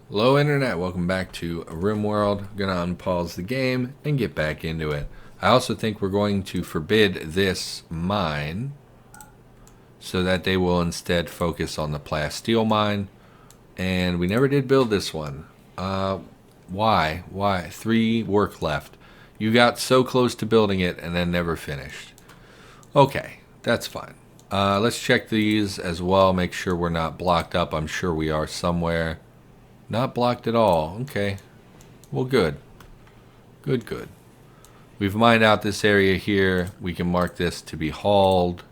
Hello Internet, welcome back to RimWorld. Gonna unpause the game and get back into it. I also think we're going to forbid this mine so that they will instead focus on the plasteel mine. And we never did build this one. Why? Why? 3 work left. You got so close to building it and then never finished. Okay, that's fine. Let's check these as well, make sure we're not blocked up. I'm sure we are somewhere. Not blocked at all. Okay. Well, good. Good. We've mined out this area here. We can mark this to be hauled.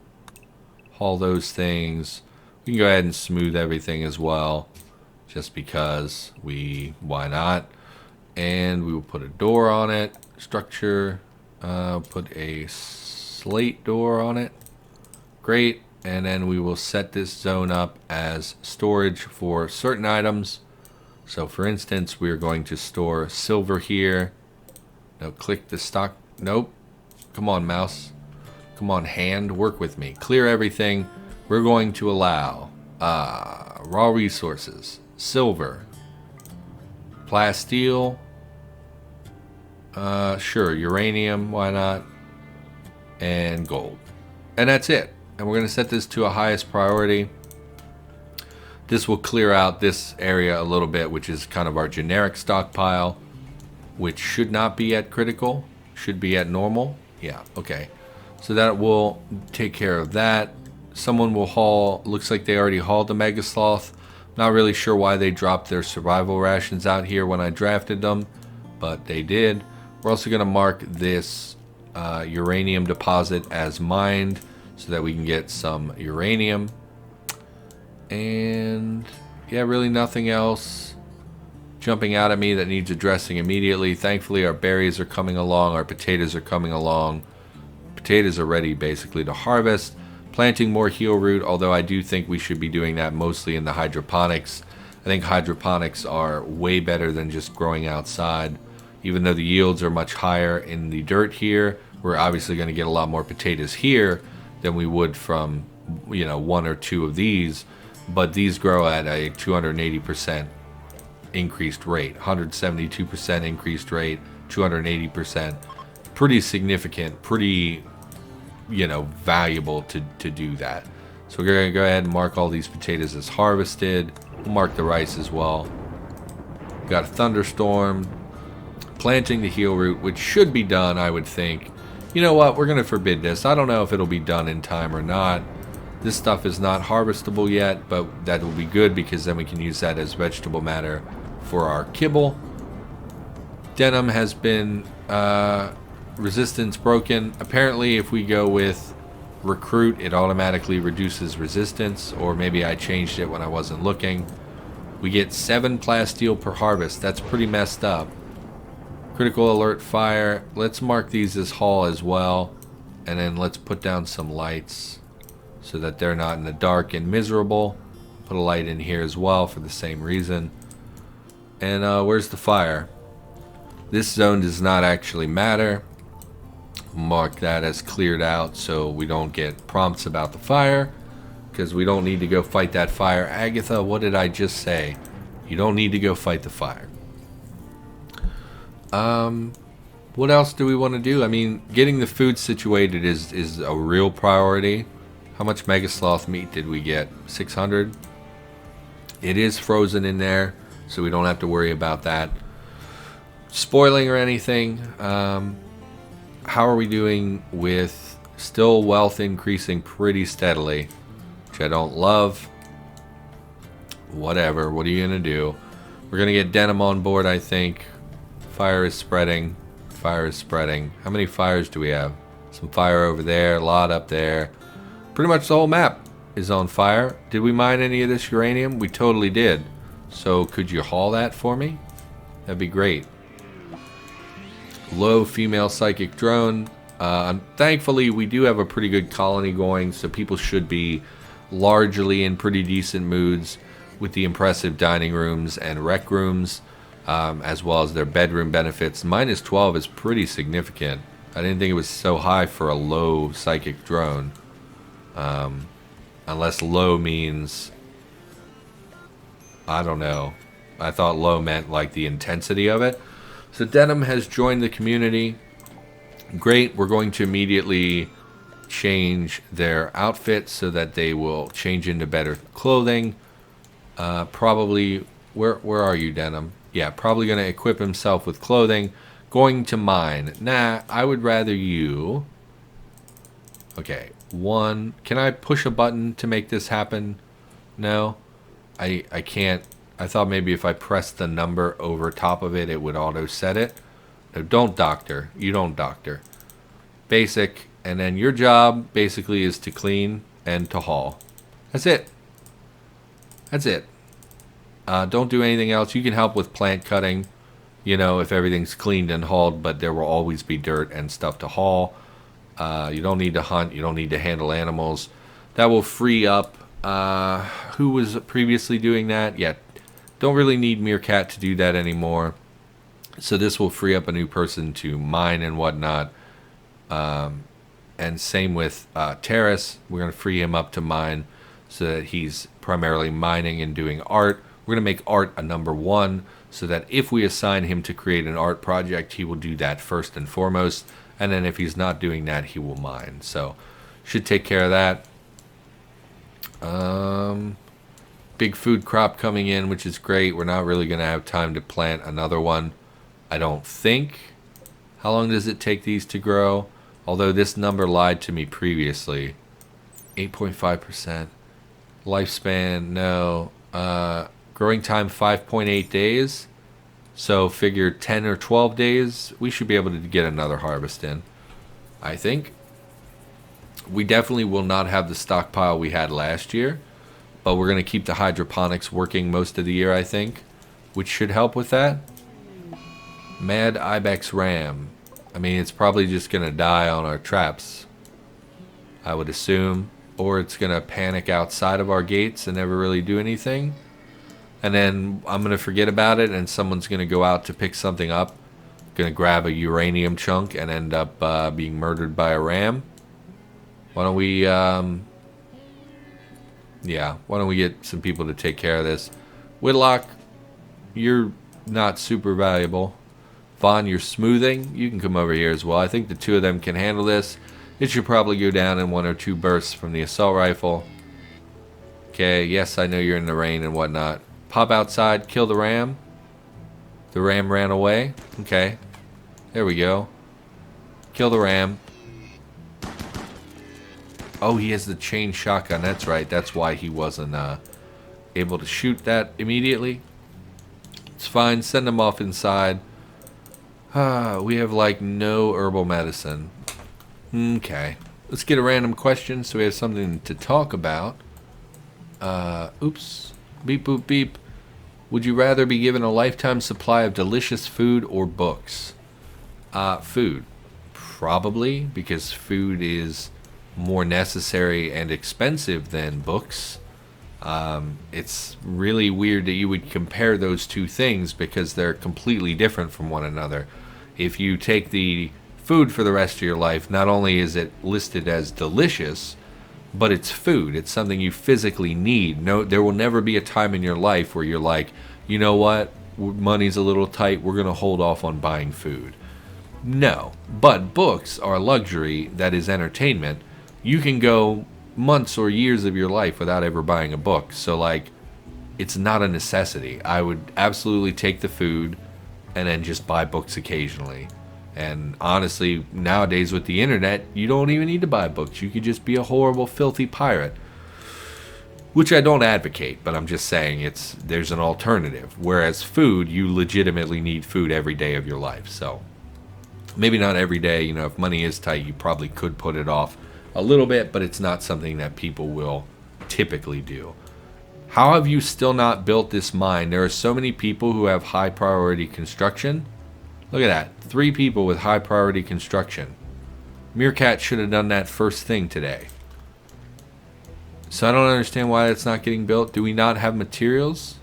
Haul those things. We can go ahead and smooth everything as well. Just because why not? And we will put a door on it. Structure. Put a slate door on it. Great. And then we will set this zone up as storage for certain items. So for instance, we're going to store silver here. No, click the stock. Nope. Come on, mouse. Come on, hand. Work with me. Clear everything. We're going to allow raw resources, silver, plasteel, sure, uranium, why not, and gold. And that's it. And we're going to set this to a highest priority. This will clear out this area a little bit, which is kind of our generic stockpile, which should not be at critical, should be at normal. Yeah, okay. So that will take care of that. Someone will haul, looks like they already hauled the Mega Sloth. Not really sure why they dropped their survival rations out here when I drafted them, but they did. We're also going to mark this uranium deposit as mined so that we can get some uranium. And yeah, really nothing else jumping out at me that needs addressing immediately. Thankfully, our berries are coming along. Our potatoes are coming along. Potatoes are ready basically to harvest. Planting more heel root, although I do think we should be doing that mostly in the hydroponics. I think hydroponics are way better than just growing outside. Even though the yields are much higher in the dirt here, we're obviously going to get a lot more potatoes here than we would from, 1 or 2 of these. But these grow at a 280% increased rate, 172% increased rate, 280%. Pretty significant, pretty, valuable to do that. So we're going to go ahead and mark all these potatoes as harvested. We'll mark the rice as well. Got a thunderstorm. Planting the heel root, which should be done, I would think. You know what? We're going to forbid this. I don't know if it'll be done in time or not. This stuff is not harvestable yet, but that will be good because then we can use that as vegetable matter for our kibble. Denim has been resistance broken. Apparently, if we go with recruit, it automatically reduces resistance, or maybe I changed it when I wasn't looking. We get 7 plasteel per harvest. That's pretty messed up. Critical alert fire. Let's mark these as haul as well, and then let's put down some lights so that they're not in the dark and miserable. Put a light in here as well for the same reason. And where's the fire? This zone does not actually matter. Mark that as cleared out so we don't get prompts about the fire, because we don't need to go fight that fire. Agatha, what did I just say? You don't need to go fight the fire. What else do we want to do? I mean, getting the food situated is a real priority. How much Mega Sloth meat did we get? 600? It is frozen in there, so we don't have to worry about that spoiling or anything. How are we doing with still wealth increasing pretty steadily, which I don't love. Whatever, what are you going to do? We're going to get denim on board, I think. Fire is spreading. Fire is spreading. How many fires do we have? Some fire over there, a lot up there. Pretty much the whole map is on fire. Did we mine any of this uranium? We totally did. So could you haul that for me? That'd be great. Low female psychic drone. Thankfully, we do have a pretty good colony going, so people should be largely in pretty decent moods with the impressive dining rooms and rec rooms, as well as their bedroom benefits. Minus 12 is pretty significant. I didn't think it was so high for a low psychic drone. Unless low means, I don't know, I thought low meant like the intensity of it. So denim has joined the community. Great. We're going to immediately change their outfits so that they will change into better clothing. Probably, where are you, Denim? Yeah, probably going to equip himself with clothing. Going to mine. Nah, I would rather you... Okay, one... Can I push a button to make this happen? No? I can't. I thought maybe if I pressed the number over top of it, it would auto set it. No, don't doctor. You don't doctor. Basic. And then your job basically is to clean and to haul. That's it. That's it. Don't do anything else. You can help with plant cutting, you know, if everything's cleaned and hauled, but there will always be dirt and stuff to haul. You don't need to hunt. You don't need to handle animals. That will free up... who was previously doing that? Yeah, don't really need Meerkat to do that anymore. So this will free up a new person to mine and whatnot. And same with Terrace. We're going to free him up to mine so that he's primarily mining and doing art. We're going to make art a number 1 so that if we assign him to create an art project, he will do that first and foremost. And then if he's not doing that, he will mine. So should take care of that. Big food crop coming in, which is great. We're not really going to have time to plant another one, I don't think. How long does it take these to grow? Although this number lied to me previously. 8.5%. Lifespan, no. Growing time, 5.8 days. So figure 10 or 12 days, we should be able to get another harvest in, I think. We definitely will not have the stockpile we had last year, but we're going to keep the hydroponics working most of the year, I think, which should help with that. Mad Ibex Ram. I mean, it's probably just going to die on our traps, I would assume, or it's going to panic outside of our gates and never really do anything. And then I'm going to forget about it, and someone's going to go out to pick something up, going to grab a uranium chunk and end up being murdered by a ram. Why don't we, why don't we get some people to take care of this? Whitlock, you're not super valuable. Vaughn, you're smoothing. You can come over here as well. I think the two of them can handle this. It should probably go down in 1 or 2 bursts from the assault rifle. Okay, yes, I know you're in the rain and whatnot. Pop outside, kill the ram. The ram ran away. Okay, there we go. Kill the ram. Oh, he has the chain shotgun. That's right. That's why he wasn't able to shoot that immediately. It's fine. Send him off inside. We have like no herbal medicine. Okay. Let's get a random question so we have something to talk about. Oops. Beep, boop, beep. Would you rather be given a lifetime supply of delicious food or books? Food. Probably, because food is more necessary and expensive than books. It's really weird that you would compare those two things because they're completely different from one another. If you take the food for the rest of your life, not only is it listed as delicious, but it's food. It's something you physically need. No, there will never be a time in your life where you're like, you know what, money's a little tight, we're going to hold off on buying food. No, but books are luxury that is entertainment. You can go months or years of your life without ever buying a book. So, like, it's not a necessity. I would absolutely take the food and then just buy books occasionally. And honestly, nowadays with the internet, you don't even need to buy books. You could just be a horrible, filthy pirate. Which I don't advocate, but I'm just saying there's an alternative. Whereas food, you legitimately need food every day of your life. So, maybe not every day. You know, if money is tight, you probably could put it off a little bit, but it's not something that people will typically do. How have you still not built this mine? There are so many people who have high priority construction. Look at that. 3 people with high priority construction. Meerkat should have done that first thing today. So I don't understand why it's not getting built. Do we not have materials?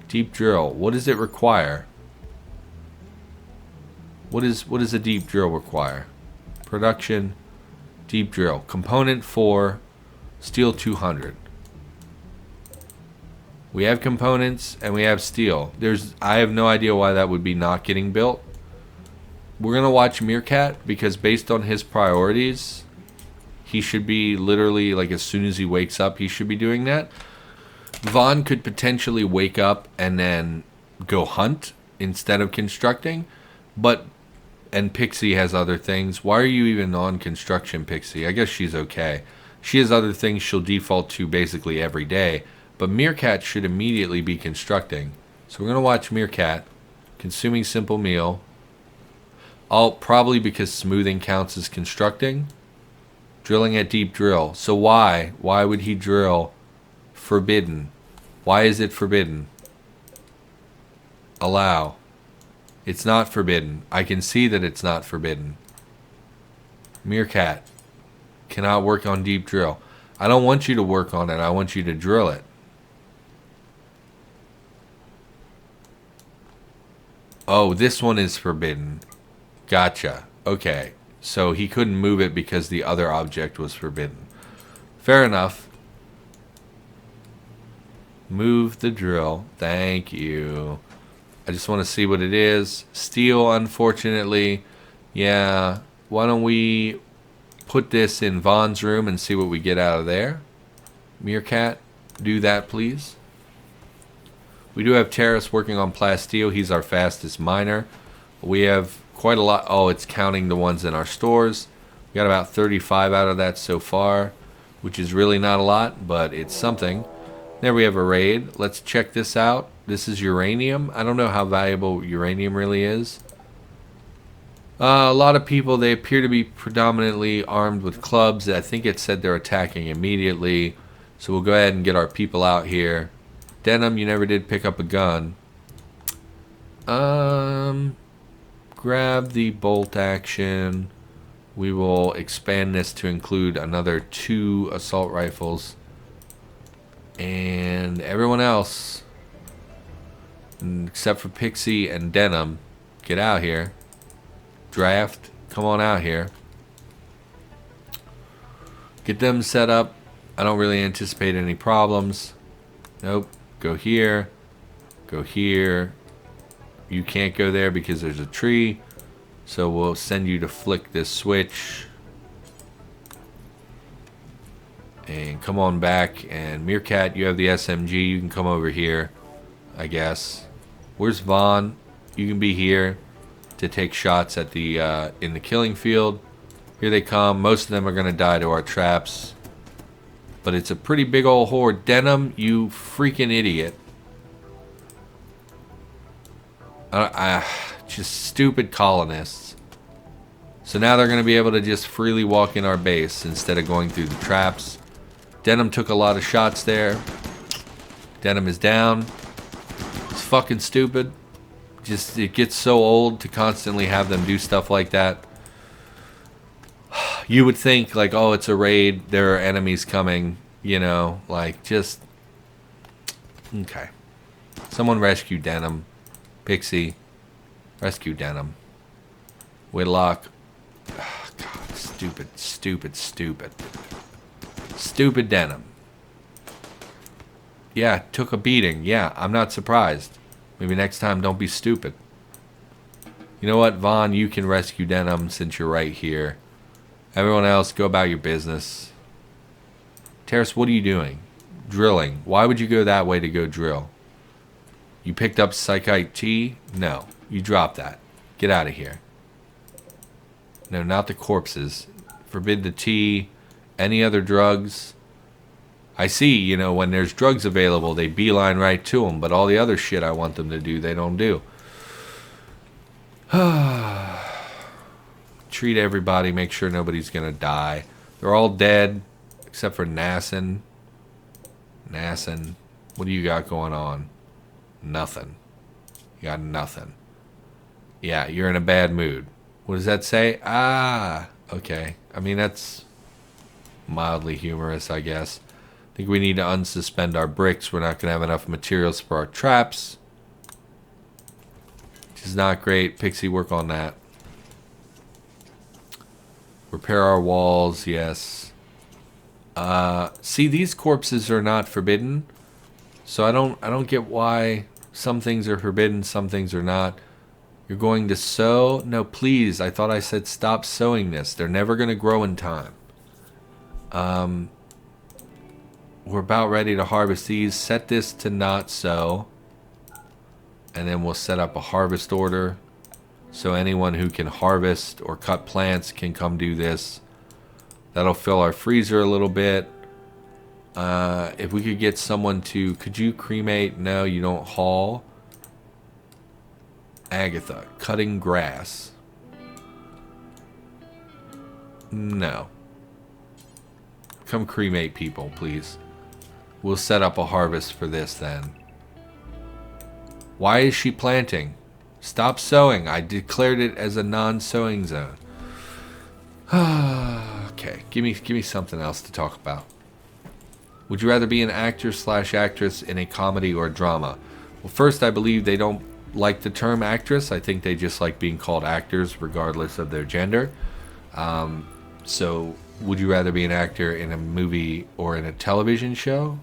Deep drill. What does it require? What does a deep drill require? Production. Deep drill. Component 4. Steel 200. We have components and we have steel. I have no idea why that would be not getting built. We're going to watch Meerkat because based on his priorities, he should be literally, like, as soon as he wakes up, he should be doing that. Vaughn could potentially wake up and then go hunt instead of constructing. And Pixie has other things. Why are you even on construction, Pixie? I guess she's okay. She has other things she'll default to basically every day. But Meerkat should immediately be constructing. So we're going to watch Meerkat consuming simple meal. Probably because smoothing counts as constructing. Drilling at deep drill. So why? Why would he drill? Forbidden. Why is it forbidden? Allow. It's not forbidden. I can see that it's not forbidden. Meerkat cannot work on deep drill. I don't want you to work on it. I want you to drill it. Oh, this one is forbidden. Gotcha. Okay. So he couldn't move it because the other object was forbidden. Fair enough. Move the drill. Thank you. I just want to see what it is. Steel, unfortunately. Yeah. Why don't we put this in Vaughn's room and see what we get out of there? Meerkat, do that, please. We do have Terrace working on plasteel. He's our fastest miner. We have quite a lot. Oh, it's counting the ones in our stores. We got about 35 out of that so far, which is really not a lot, but it's something. There we have a raid. Let's check this out. This is uranium. I don't know how valuable uranium really is. A lot of people, they appear to be predominantly armed with clubs. I think it said they're attacking immediately. So we'll go ahead and get our people out here. Denim, you never did pick up a gun. Grab the bolt action. We will expand this to include another 2 assault rifles. And everyone else, except for Pixie and Denim, get out here. Draft, come on out here. Get them set up. I don't really anticipate any problems. Nope. Go here. Go here. You can't go there because there's a tree. So we'll send you to flick this switch. And come on back. And Meerkat, you have the SMG. You can come over here, I guess. Where's Vaughn? You can be here to take shots at the in the killing field. Here they come. Most of them are going to die to our traps. But it's a pretty big old horde. Denim, you freaking idiot. Just stupid colonists. So now they're going to be able to just freely walk in our base instead of going through the traps. Denim took a lot of shots there. Denim is down. It's fucking stupid. Just, it gets so old to constantly have them do stuff like that. You would think, like, oh, it's a raid. There are enemies coming. You know, like, just... Okay. Someone rescue Denim. Pixie. Rescue Denim. Whitlock. Oh, God, stupid, stupid, stupid. Stupid Denim. Yeah, took a beating. Yeah, I'm not surprised. Maybe next time don't be stupid. You know what, Vaughn, you can rescue Denim since you're right here. Everyone else, go about your business. Terrace, what are you doing? Drilling. Why would you go that way to go drill? You picked up Psychite T? No. You dropped that. Get out of here. No, not the corpses. Forbid the tea. Any other drugs? I see, you know, when there's drugs available, they beeline right to them. But all the other shit I want them to do, they don't do. Treat everybody. Make sure nobody's going to die. They're all dead. Except for Nassin. Nassin. What do you got going on? Nothing. You got nothing. Yeah, you're in a bad mood. What does that say? Ah, okay. I mean, that's mildly humorous, I guess. I think we need to unsuspend our bricks. We're not going to have enough materials for our traps. Which is not great. Pixie, work on that. Repair our walls, yes. See, these corpses are not forbidden. So I don't get why some things are forbidden, some things are not. You're going to sow? No, please. I thought I said stop sowing this. They're never going to grow in time. We're about ready to harvest these. Set this to not sow. And then we'll set up a harvest order. So anyone who can harvest or cut plants can come do this. That'll fill our freezer a little bit. If we could get someone to... Could you cremate? No, you don't haul. Agatha, cutting grass. No. Come cremate people, please. We'll set up a harvest for this then. Why is she planting? Stop sowing. I declared it as a non-sowing zone. Okay, give me something else to talk about. Would you rather be an actor/actress in a comedy or a drama? Well, first, I believe they don't like the term actress. I think they just like being called actors regardless of their gender. So, would you rather be an actor in a movie or in a television show?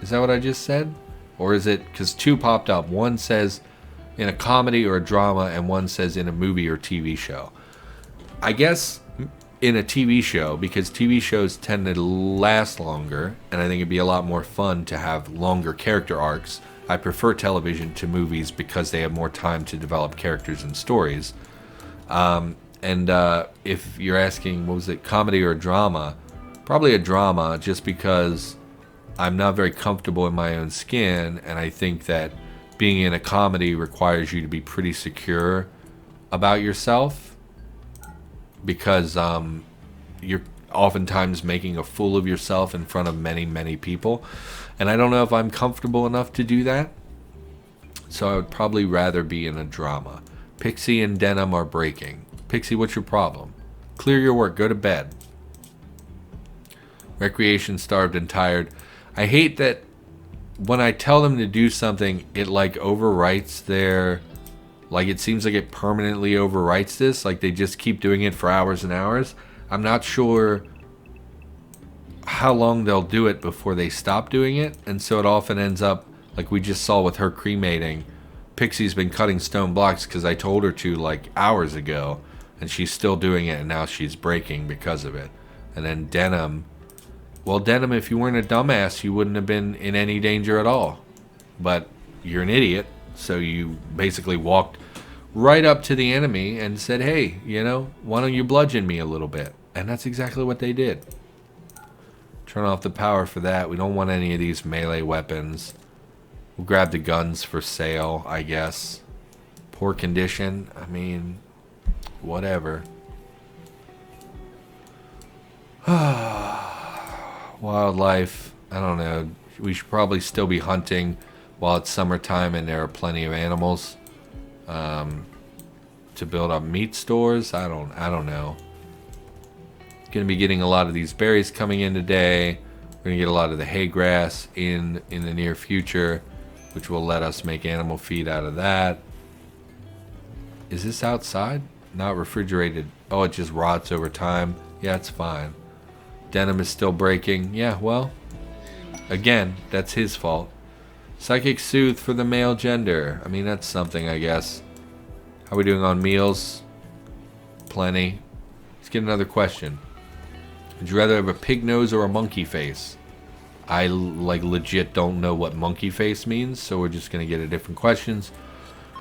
Is that what I just said? Or is it, because two popped up. One says in a comedy or a drama, and one says in a movie or TV show. I guess in a TV show, because TV shows tend to last longer, and I think it'd be a lot more fun to have longer character arcs. I prefer television to movies because they have more time to develop characters and stories. If you're asking, what was it, comedy or drama? Probably a drama, just because I'm not very comfortable in my own skin, and I think that being in a comedy requires you to be pretty secure about yourself, because you're oftentimes making a fool of yourself in front of many, many people, and I don't know if I'm comfortable enough to do that, so I would probably rather be in a drama. Pixie and Denim are breaking. Pixie, what's your problem? Clear your work, go to bed. Recreation, starved and tired. I hate that when I tell them to do something, it like overwrites their... Like it seems like it permanently overwrites this. Like they just keep doing it for hours and hours. I'm not sure how long they'll do it before they stop doing it. And so it often ends up, like we just saw with her cremating. Pixie's been cutting stone blocks because I told her to like hours ago. And she's still doing it, and now she's breaking because of it. And then Denim... Well, Denim, if you weren't a dumbass, you wouldn't have been in any danger at all. But you're an idiot, so you basically walked right up to the enemy and said, hey, you know, why don't you bludgeon me a little bit? And that's exactly what they did. Turn off the power for that. We don't want any of these melee weapons. We'll grab the guns for sale, I guess. Poor condition. I mean, whatever. Wildlife, I don't know. We should probably still be hunting while it's summertime and there are plenty of animals to build up meat stores. I don't know. Gonna be getting a lot of these berries coming in today. We're gonna get a lot of the hay grass in the near future, which will let us make animal feed out of that. Is this outside? Not refrigerated. Oh, it just rots over time. Yeah, it's fine. Denim is still breaking. Yeah, well, again, that's his fault. Psychic Soothe for the male gender. I mean, that's something, I guess. How are we doing on meals? Plenty. Let's get another question. Would you rather have a pig nose or a monkey face? I, like, legit don't know what monkey face means, so we're just going to get a different questions.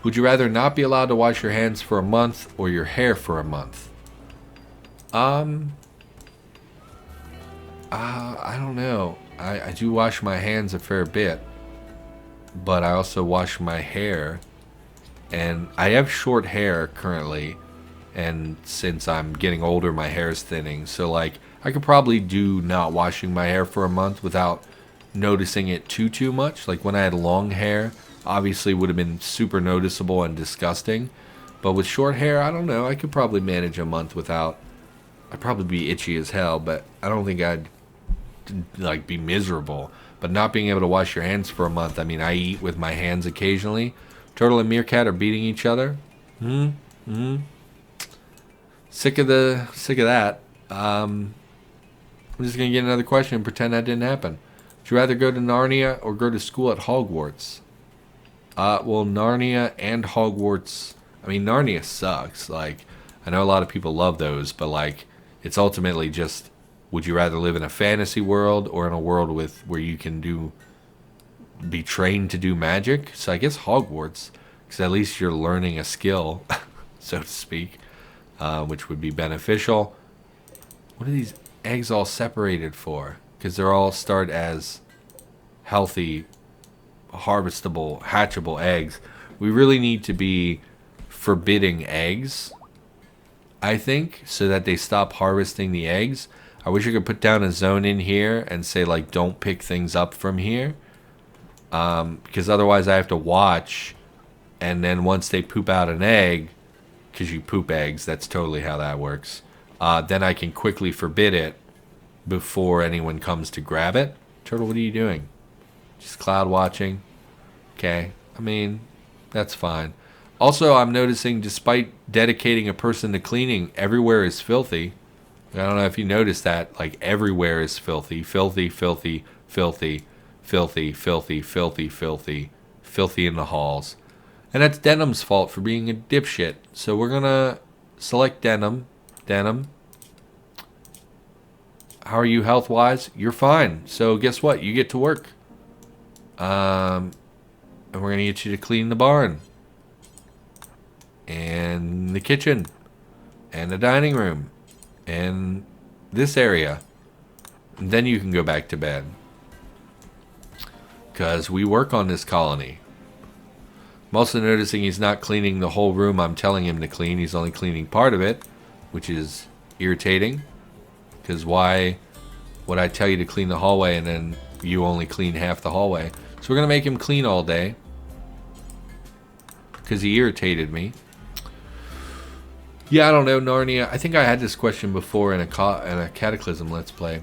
Would you rather not be allowed to wash your hands for a month or your hair for a month? I don't know. I do wash my hands a fair bit, but I also wash my hair, and I have short hair currently, and since I'm getting older, my hair is thinning, so like I could probably do not washing my hair for a month without noticing it too much. Like when I had long hair, obviously would have been super noticeable and disgusting, but with short hair, I don't know, I could probably manage a month without. I'd probably be itchy as hell, but I don't think I'd like be miserable. But not being able to wash your hands for a month, I mean, I eat with my hands occasionally. Turtle and Meerkat are beating each other. Sick of that. I'm just gonna get another question and pretend that didn't happen. Would you rather go to Narnia or go to school at Hogwarts? Well, Narnia and Hogwarts. I mean, Narnia sucks. Like, I know a lot of people love those, but like, it's ultimately just, would you rather live in a fantasy world or in a world where you can be trained to do magic? So I guess Hogwarts, because at least you're learning a skill, so to speak, which would be beneficial. What are these eggs all separated for? Because they're all start as healthy, harvestable, hatchable eggs. We really need to be forbidding eggs, I think, so that they stop harvesting the eggs. I wish I could put down a zone in here and say, like, don't pick things up from here. Because otherwise I have to watch, and then once they poop out an egg, because you poop eggs, that's totally how that works, then I can quickly forbid it before anyone comes to grab it. Turtle, what are you doing? Just cloud watching. Okay, I mean, that's fine. Also, I'm noticing, despite dedicating a person to cleaning, everywhere is filthy. I don't know if you noticed that. Like, everywhere is filthy. Filthy, filthy, filthy, filthy, filthy, filthy, filthy, filthy in the halls. And that's Denim's fault for being a dipshit. So we're going to select Denim. Denim. How are you health-wise? You're fine. So guess what? You get to work. And we're going to get you to clean the barn. And the kitchen. And the dining room. And this area. And then you can go back to bed. Because we work on this colony. I'm also noticing he's not cleaning the whole room I'm telling him to clean. He's only cleaning part of it, which is irritating. Because why would I tell you to clean the hallway and then you only clean half the hallway? So we're going to make him clean all day. Because he irritated me. Yeah, I don't know, Narnia. I think I had this question before in a Cataclysm Let's Play.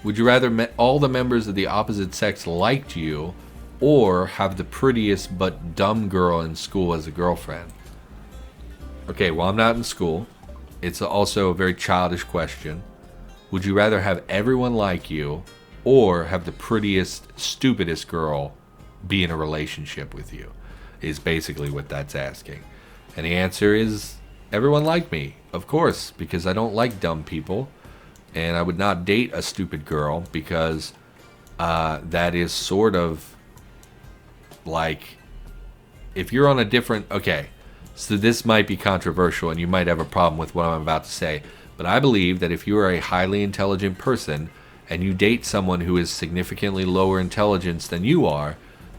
Would you rather all the members of the opposite sex liked you, or have the prettiest but dumb girl in school as a girlfriend? Okay, well, I'm not in school. It's also a very childish question. Would you rather have everyone like you, or have the prettiest, stupidest girl be in a relationship with you? Is basically what that's asking. And the answer is, everyone like me, of course, because I don't like dumb people. And I would not date a stupid girl, because that is sort of like, if you're on a different... Okay, so this might be controversial and you might have a problem with what I'm about to say. But I believe that if you are a highly intelligent person and you date someone who is significantly lower intelligence than you are,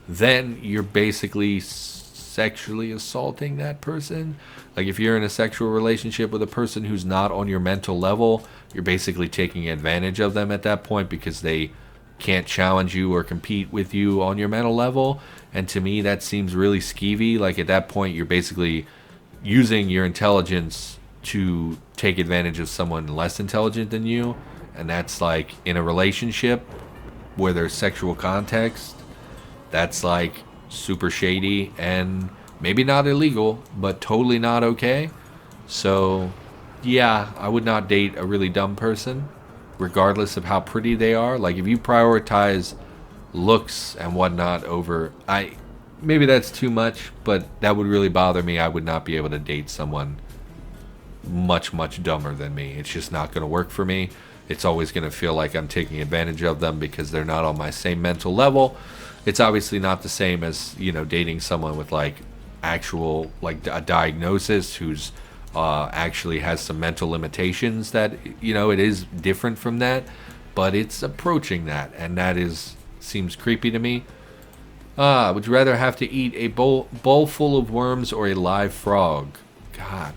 then you're basically sexually assaulting that person. Like, if you're in a sexual relationship with a person who's not on your mental level, you're basically taking advantage of them at that point because they can't challenge you or compete with you on your mental level. And to me, that seems really skeevy. Like, at that point, you're basically using your intelligence to take advantage of someone less intelligent than you. And that's like, in a relationship where there's sexual context, that's like super shady and maybe not illegal, but totally not okay. So yeah, I would not date a really dumb person, regardless of how pretty they are. Like, if you prioritize looks and whatnot over... Maybe that's too much, but that would really bother me. I would not be able to date someone much, much dumber than me. It's just not going to work for me. It's always going to feel like I'm taking advantage of them because they're not on my same mental level. It's obviously not the same as, you know, dating someone with, like, actual, like, a diagnosis who's actually has some mental limitations. That, you know, it is different from that, but it's approaching that, and that seems creepy to me. Would you rather have to eat a bowl full of worms or a live frog? God,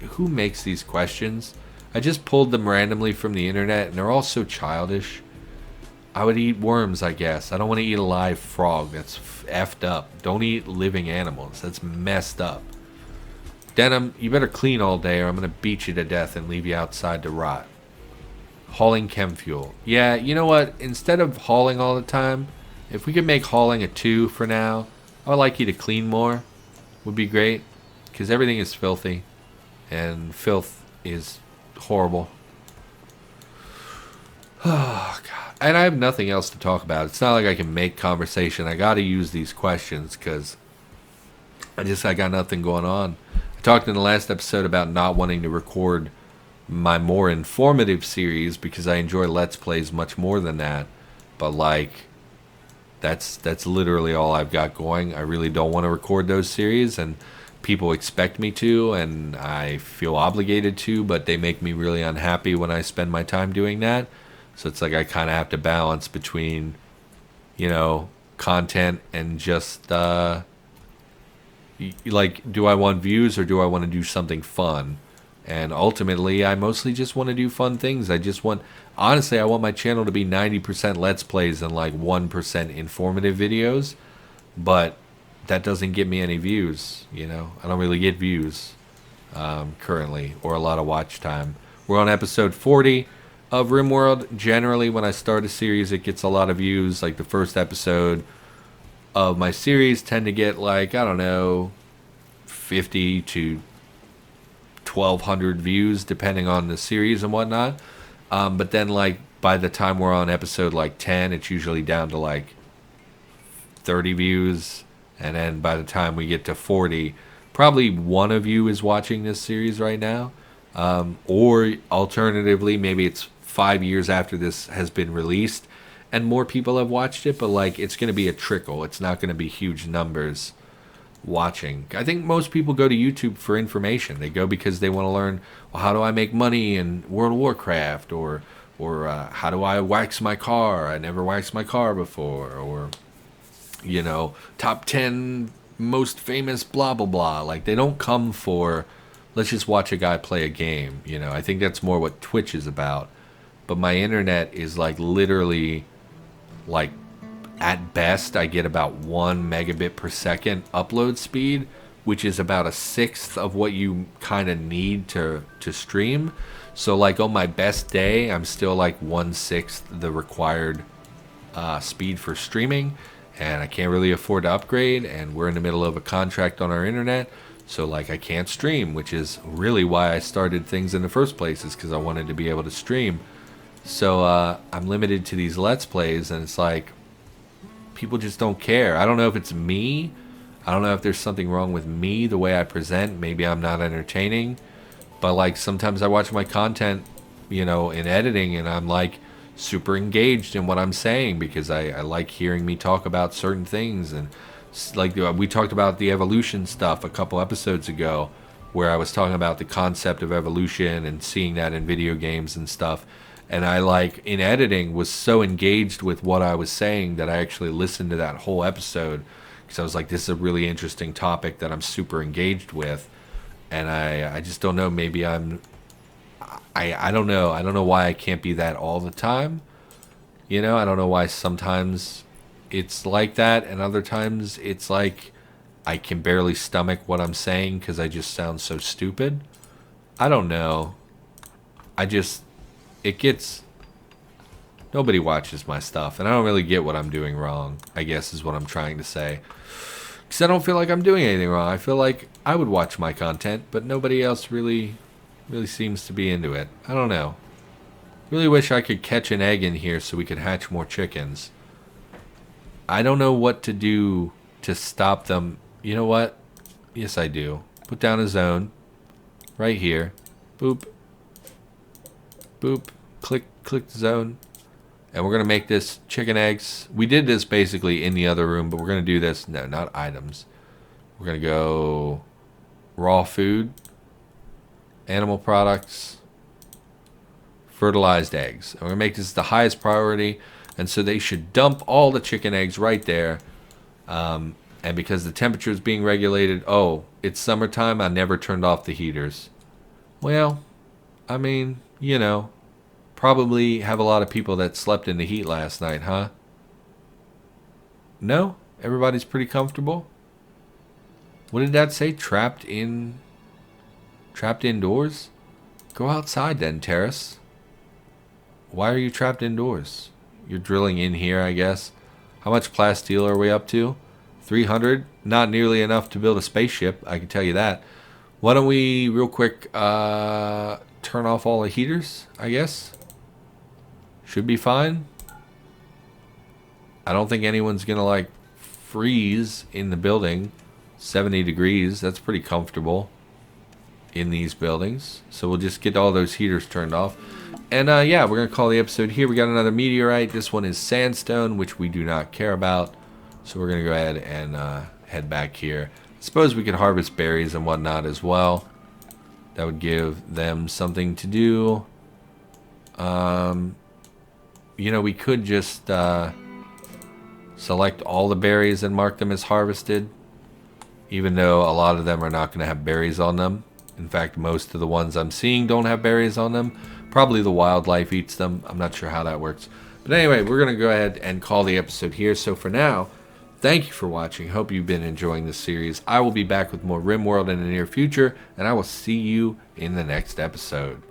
who makes these questions? I just pulled them randomly from the internet, and they're all so childish. I would eat worms, I guess. I don't want to eat a live frog. That's effed up. Don't eat living animals. That's messed up. Denim, you better clean all day or I'm going to beat you to death and leave you outside to rot. Hauling chem fuel. Yeah, you know what? Instead of hauling all the time, if we could make hauling a 2 for now, I would like you to clean more. Would be great. Because everything is filthy. And filth is horrible. Oh, God. and I have nothing else to talk about. It's not like I can make conversation. I got to use these questions because I got nothing going on. I talked in the last episode about not wanting to record my more informative series because I enjoy Let's Plays much more than that. But like, that's literally all I've got going. I really don't want to record those series, and people expect me to, and I feel obligated to, but they make me really unhappy when I spend my time doing that. So it's like I kind of have to balance between, you know, content and just like, do I want views or do I want to do something fun? And ultimately, I mostly just want to do fun things. Honestly, I want my channel to be 90% Let's Plays and like 1% informative videos. But that doesn't get me any views, you know? I don't really get views currently, or a lot of watch time. We're on episode 40 of RimWorld. Generally, when I start a series, it gets a lot of views. Like the first episode of my series tend to get like, I don't know, 50 to 1,200 views, depending on the series and whatnot. But then, like, by the time we're on episode like 10, it's usually down to like 30 views. And then by the time we get to 40, probably one of you is watching this series right now. Or alternatively, maybe it's 5 years after this has been released and more people have watched it, but like, it's going to be a trickle. It's not going to be huge numbers watching. I think most people go to YouTube for information. They go because they want to learn, well, how do I make money in World of Warcraft, or how do I wax my car? I never waxed my car before, or, you know, top 10 most famous blah blah blah. Like, they don't come for, let's just watch a guy play a game. You know, I think that's more what Twitch is about. But my internet is like literally, like, at best I get about 1 megabit per second upload speed, which is about a sixth of what you kind of need to stream. So like on my best day, I'm still like 1/6 the required speed for streaming, and I can't really afford to upgrade, and we're in the middle of a contract on our internet, so like I can't stream, which is really why I started things in the first place, is because I wanted to be able to stream. So I'm limited to these Let's Plays, and it's like, people just don't care. I don't know if it's me. I don't know if there's something wrong with me, the way I present. Maybe I'm not entertaining. But like, sometimes I watch my content, you know, in editing, and I'm like super engaged in what I'm saying because I like hearing me talk about certain things. And like, we talked about the evolution stuff a couple episodes ago, where I was talking about the concept of evolution and seeing that in video games and stuff. And I, like, in editing, was so engaged with what I was saying that I actually listened to that whole episode, because I was like, this is a really interesting topic that I'm super engaged with. And I just don't know, maybe I don't know. I don't know why I can't be that all the time. You know, I don't know why sometimes it's like that, and other times it's like I can barely stomach what I'm saying because I just sound so stupid. I don't know. Nobody watches my stuff, and I don't really get what I'm doing wrong, I guess is what I'm trying to say. Because I don't feel like I'm doing anything wrong. I feel like I would watch my content, but nobody else really seems to be into it. I don't know. Really wish I could catch an egg in here so we could hatch more chickens. I don't know what to do to stop them. You know what? Yes, I do. Put down a zone. Right here. Boop. Boop. Click the zone. And we're going to make this chicken eggs. We did this basically in the other room, but we're going to do this. No, not items. We're going to go raw food, animal products, fertilized eggs. And we're going to make this the highest priority. And so they should dump all the chicken eggs right there. And because the temperature is being regulated, oh, it's summertime, I never turned off the heaters. Well, I mean, you know, probably have a lot of people that slept in the heat last night, huh? No? Everybody's pretty comfortable? What did that say? Trapped indoors? Go outside then, Terrace. Why are you trapped indoors? You're drilling in here, I guess. How much plasteel are we up to? 300? Not nearly enough to build a spaceship, I can tell you that. Why don't we, real quick, turn off all the heaters, I guess? Should be fine. I don't think anyone's going to like freeze in the building. 70 degrees, that's pretty comfortable in these buildings. So we'll just get all those heaters turned off. And yeah, we're going to call the episode here. We got another meteorite. This one is sandstone, which we do not care about. So we're going to go ahead and head back here. I suppose we could harvest berries and whatnot as well. That would give them something to do. You know, we could just select all the berries and mark them as harvested, even though a lot of them are not going to have berries on them. In fact, most of the ones I'm seeing don't have berries on them. Probably the wildlife eats them. I'm not sure how that works. But anyway, we're going to go ahead and call the episode here. So for now, thank you for watching. Hope you've been enjoying this series. I will be back with more RimWorld in the near future, and I will see you in the next episode.